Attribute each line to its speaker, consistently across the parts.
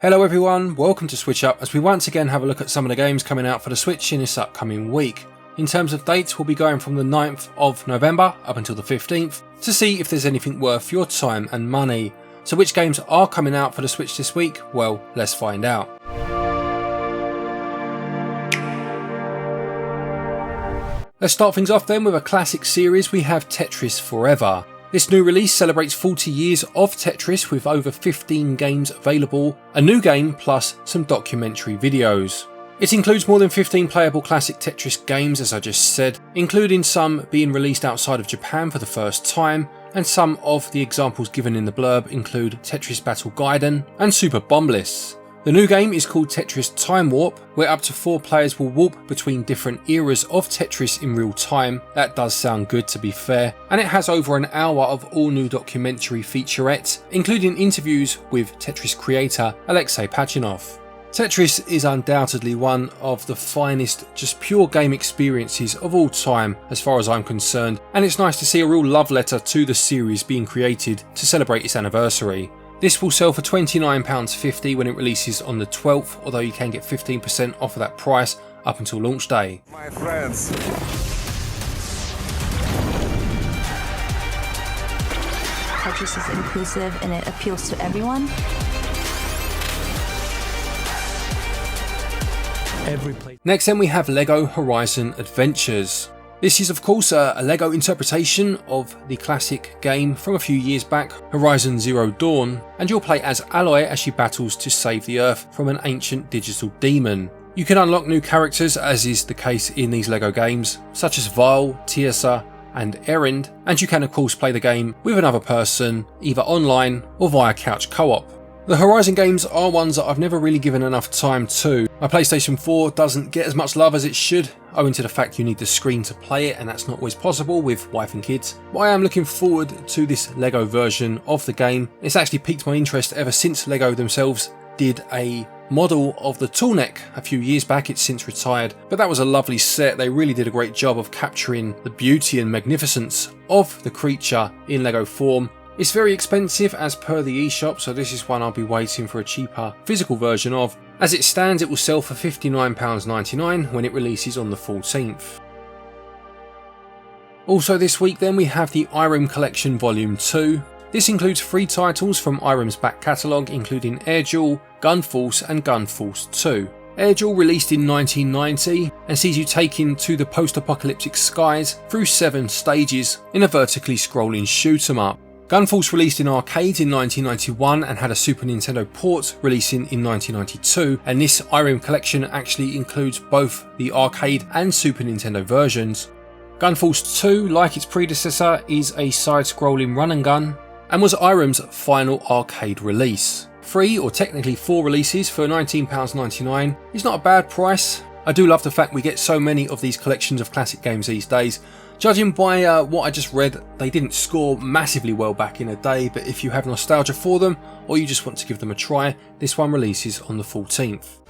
Speaker 1: Hello everyone, welcome to SwitchUp as we once again have a look at some of the games coming out for the Switch in this upcoming week. In terms of dates, we'll be going from the 9th of November up until the 15th to see if there's anything worth your time and money. So which games are coming out for the Switch this week? Well, let's find out. Let's start things off then with a classic series. We have Tetris Forever. This new release celebrates 40 years of Tetris with over 15 games available, a new game plus some documentary videos. It includes more than 15 playable classic Tetris games, as I just said, including some being released outside of Japan for the first time, and some of the examples given in the blurb include Tetris Battle Gaiden and Super Bombliss. The new game is called Tetris Time Warp, where up to 4 players will warp between different eras of Tetris in real time. That does sound good, to be fair, and it has over an hour of all new documentary featurettes, including interviews with Tetris creator Alexei Pachinov. Tetris is undoubtedly one of the finest just pure game experiences of all time as far as I'm concerned, and it's nice to see a real love letter to the series being created to celebrate its anniversary. This will sell for £29.50 when it releases on the 12th, although you can get 15% off of that price up until launch day.
Speaker 2: My friends.
Speaker 3: Tetris is inclusive and it appeals to everyone.
Speaker 1: Next then we have LEGO Horizon Adventures. This is of course a LEGO interpretation of the classic game from a few years back, Horizon Zero Dawn, and you'll play as Aloy as she battles to save the Earth from an ancient digital demon. You can unlock new characters, as is the case in these LEGO games, such as Val, Teersa and Erend, and you can of course play the game with another person, either online or via couch co-op. The Horizon games are ones that I've never really given enough time to. My PlayStation 4 doesn't get as much love as it should, owing to the fact you need the screen to play it, and that's not always possible with wife and kids. But I am looking forward to this LEGO version of the game. It's actually piqued my interest ever since LEGO themselves did a model of the Tallneck a few years back. It's since retired, but that was a lovely set. They really did a great job of capturing the beauty and magnificence of the creature in LEGO form. It's very expensive as per the eShop, so this is one I'll be waiting for a cheaper physical version of. As it stands, it will sell for £59.99 when it releases on the 14th. Also this week then we have the Irem Collection Volume 2. This includes 3 titles from Irem's back catalogue, including Air Duel, Gunforce and Gunforce 2. Air Duel released in 1990 and sees you taken to the post-apocalyptic skies through 7 stages in a vertically scrolling shoot 'em up. Gunforce released in arcades in 1991 and had a Super Nintendo port releasing in 1992, and this Irem collection actually includes both the arcade and Super Nintendo versions. Gunforce 2, like its predecessor, is a side-scrolling run and gun and was Irem's final arcade release. 3 or technically 4 releases for £19.99 is not a bad price. I do love the fact we get so many of these collections of classic games these days. Judging by what I just read, they didn't score massively well back in the day, but if you have nostalgia for them or you just want to give them a try, this one releases on the 14th.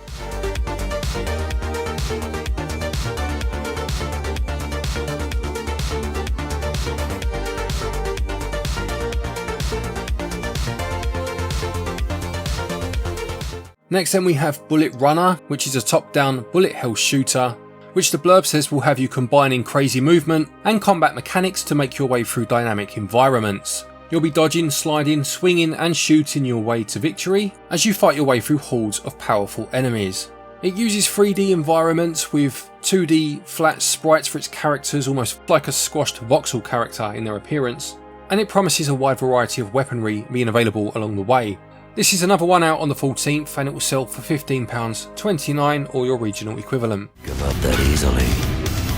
Speaker 1: Next then we have Bullet Runner, which is a top-down bullet hell shooter, which the blurb says will have you combining crazy movement and combat mechanics to make your way through dynamic environments. You'll be dodging, sliding, swinging and shooting your way to victory as you fight your way through hordes of powerful enemies. It uses 3D environments with 2D flat sprites for its characters, almost like a squashed voxel character in their appearance, and it promises a wide variety of weaponry being available along the way. This is another one out on the 14th and it will sell for £15.29 or your regional equivalent.
Speaker 4: Give up that easily.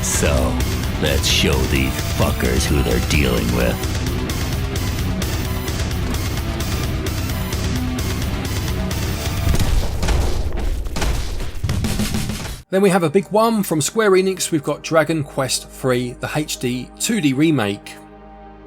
Speaker 4: So, let's show these fuckers who they're dealing with.
Speaker 1: Then we have a big one from Square Enix. We've got Dragon Quest III, the HD 2D remake.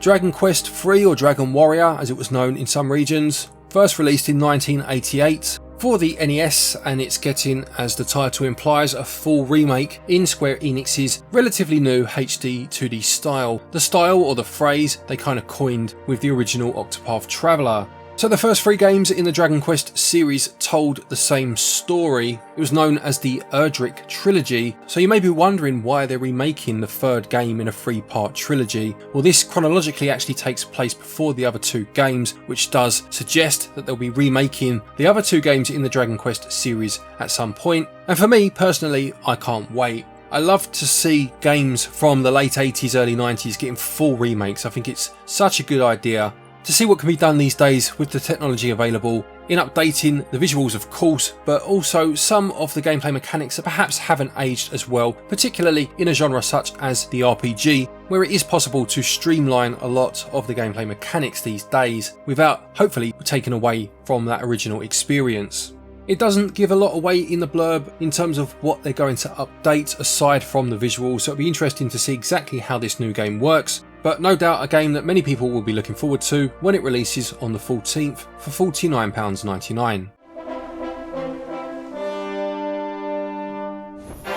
Speaker 1: Dragon Quest III, or Dragon Warrior as it was known in some regions, first released in 1988 for the NES, and it's getting, as the title implies, a full remake in Square Enix's relatively new HD 2D style. The style, or the phrase, they kind of coined with the original Octopath Traveler. So the first 3 games in the Dragon Quest series told the same story. It was known as the Erdrick Trilogy, so you may be wondering why they're remaking the 3rd game in a 3-part trilogy. Well, this chronologically actually takes place before the other 2 games, which does suggest that they'll be remaking the other 2 games in the Dragon Quest series at some point. And for me, personally, I can't wait. I love to see games from the late 80s, early 90s getting full remakes. I think it's such a good idea. To see what can be done these days with the technology available in updating the visuals, of course, but also some of the gameplay mechanics that perhaps haven't aged as well, particularly in a genre such as the RPG, where it is possible to streamline a lot of the gameplay mechanics these days without hopefully taking away from that original experience. It doesn't give a lot away in the blurb in terms of what they're going to update aside from the visuals, so it'll be interesting to see exactly how this new game works. But no doubt a game that many people will be looking forward to when it releases on the 14th for £49.99.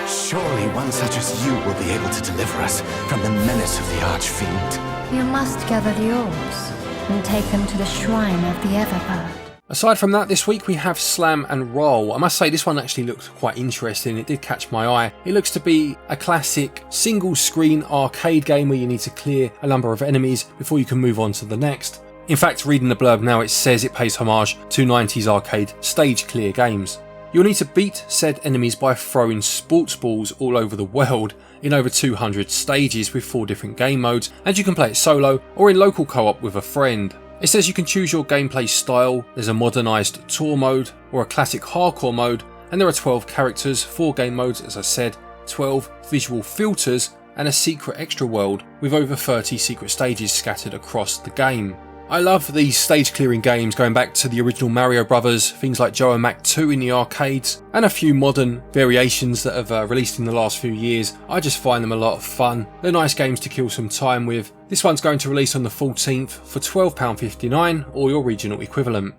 Speaker 2: Surely one such as you will be able to deliver us from the menace of the Archfiend.
Speaker 3: You must gather the orbs and take them to the shrine of the Everbird.
Speaker 1: Aside from that, this week we have Slam and Roll. I must say this one actually looked quite interesting. It did catch my eye. It looks to be a classic single screen arcade game where you need to clear a number of enemies before you can move on to the next. In fact, reading the blurb now, it says it pays homage to 90s arcade stage clear games. You'll need to beat said enemies by throwing sports balls all over the world in over 200 stages with 4 different game modes, and you can play it solo or in local co-op with a friend. It says you can choose your gameplay style. There's a modernised tour mode or a classic hardcore mode, and there are 12 characters, 4 game modes as I said, 12 visual filters and a secret extra world with over 30 secret stages scattered across the game. I love these stage clearing games going back to the original Mario Brothers, things like Joe and Mac 2 in the arcades, and a few modern variations that have released in the last few years. I just find them a lot of fun. They're nice games to kill some time with. This one's going to release on the 14th for £12.59 or your regional equivalent.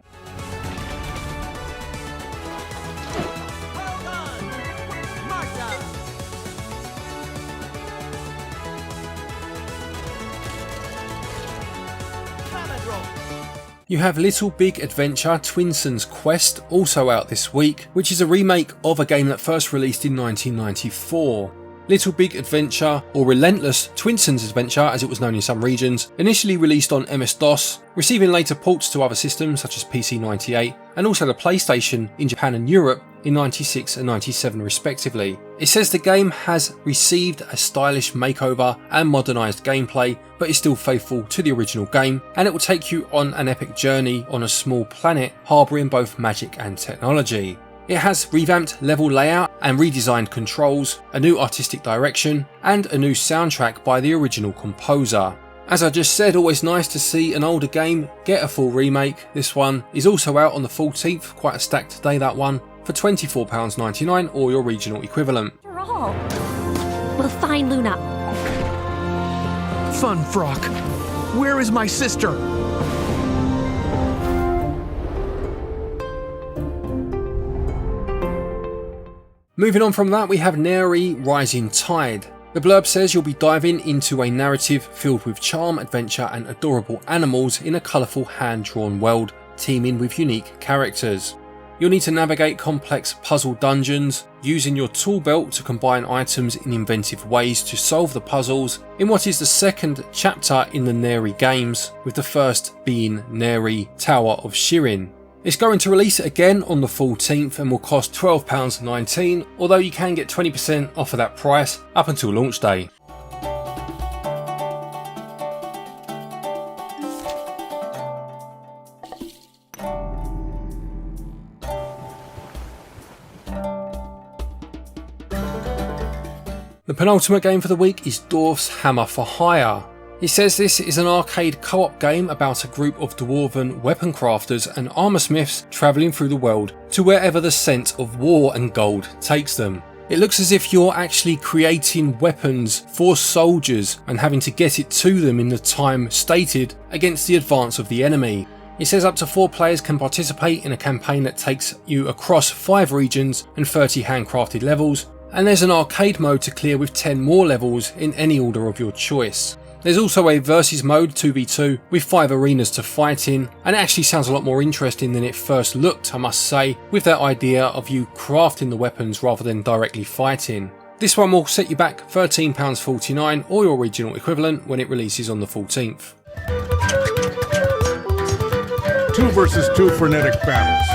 Speaker 1: You have Little Big Adventure Twinsen's Quest, also out this week, which is a remake of a game that first released in 1994. Little Big Adventure, or Relentless Twinsen's Adventure as it was known in some regions, initially released on MS-DOS, receiving later ports to other systems such as PC 98 and also the PlayStation in Japan and Europe in 96 and 97 respectively. It says the game has received a stylish makeover and modernised gameplay, but is still faithful to the original game, and it will take you on an epic journey on a small planet harbouring both magic and technology. It has revamped level layout and redesigned controls, a new artistic direction, and a new soundtrack by the original composer. As I just said, always nice to see an older game get a full remake. This one is also out on the 14th, quite a stacked day that one, for £24.99 or your regional equivalent.
Speaker 5: After all, we'll find Luna.
Speaker 6: Fun Frock, where is my sister?
Speaker 1: Moving on from that, we have Nairi Rising Tide. The blurb says you'll be diving into a narrative filled with charm, adventure and adorable animals in a colourful hand-drawn world, teeming with unique characters. You'll need to navigate complex puzzle dungeons, using your tool belt to combine items in inventive ways to solve the puzzles in what is the second chapter in the Nairi games, with the first being Nairi Tower of Shirin. It's going to release again on the 14th and will cost £12.19, although you can get 20% off of that price up until launch day. The penultimate game for the week is Dorfs Hammer for Hire. It says this is an arcade co-op game about a group of dwarven weapon crafters and armorsmiths travelling through the world to wherever the scent of war and gold takes them. It looks as if you're actually creating weapons for soldiers and having to get it to them in the time stated against the advance of the enemy. It says up to 4 players can participate in a campaign that takes you across 5 regions and 30 handcrafted levels, and there's an arcade mode to clear with 10 more levels in any order of your choice. There's also a versus mode 2v2 with 5 arenas to fight in, and it actually sounds a lot more interesting than it first looked, I must say, with that idea of you crafting the weapons rather than directly fighting. This one will set you back £13.49 or your regional equivalent when it releases on the 14th.
Speaker 7: 2 versus 2 frenetic battles.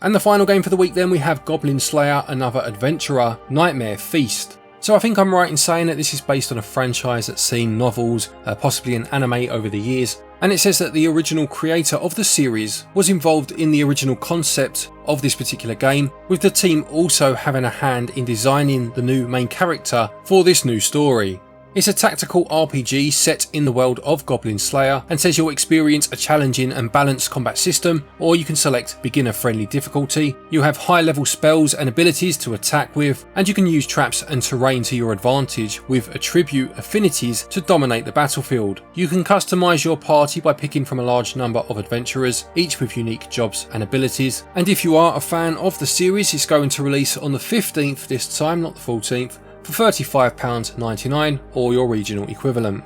Speaker 1: And the final game for the week then, we have Goblin Slayer, Another Adventurer, Nightmare Feast. So I think I'm right in saying that this is based on a franchise that's seen novels, possibly an anime over the years, and it says that the original creator of the series was involved in the original concept of this particular game, with the team also having a hand in designing the new main character for this new story. It's a tactical RPG set in the world of Goblin Slayer and says you'll experience a challenging and balanced combat system, or you can select beginner friendly difficulty. You have high level spells and abilities to attack with, and you can use traps and terrain to your advantage with attribute affinities to dominate the battlefield. You can customise your party by picking from a large number of adventurers, each with unique jobs and abilities. And if you are a fan of the series, it's going to release on the 15th this time, not the 14th. For £35.99 or your regional equivalent.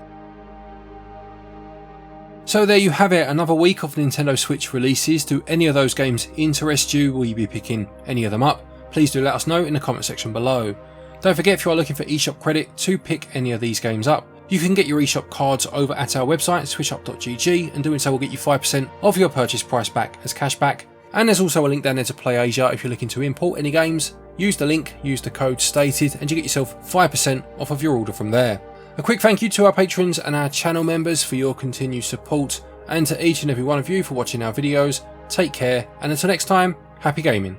Speaker 1: So there you have it, another week of Nintendo Switch releases. Do any of those games interest you? Will you be picking any of them up? Please do let us know in the comment section below. Don't forget, if you are looking for eShop credit to pick any of these games up, you can get your eShop cards over at our website switchup.gg, and doing so will get you 5% of your purchase price back as cashback. And there's also a link down there to PlayAsia if you're looking to import any games. Use the link, use the code stated, and you get yourself 5% off of your order from there. A quick thank you to our patrons and our channel members for your continued support, and to each and every one of you for watching our videos. Take care, and until next time, happy gaming.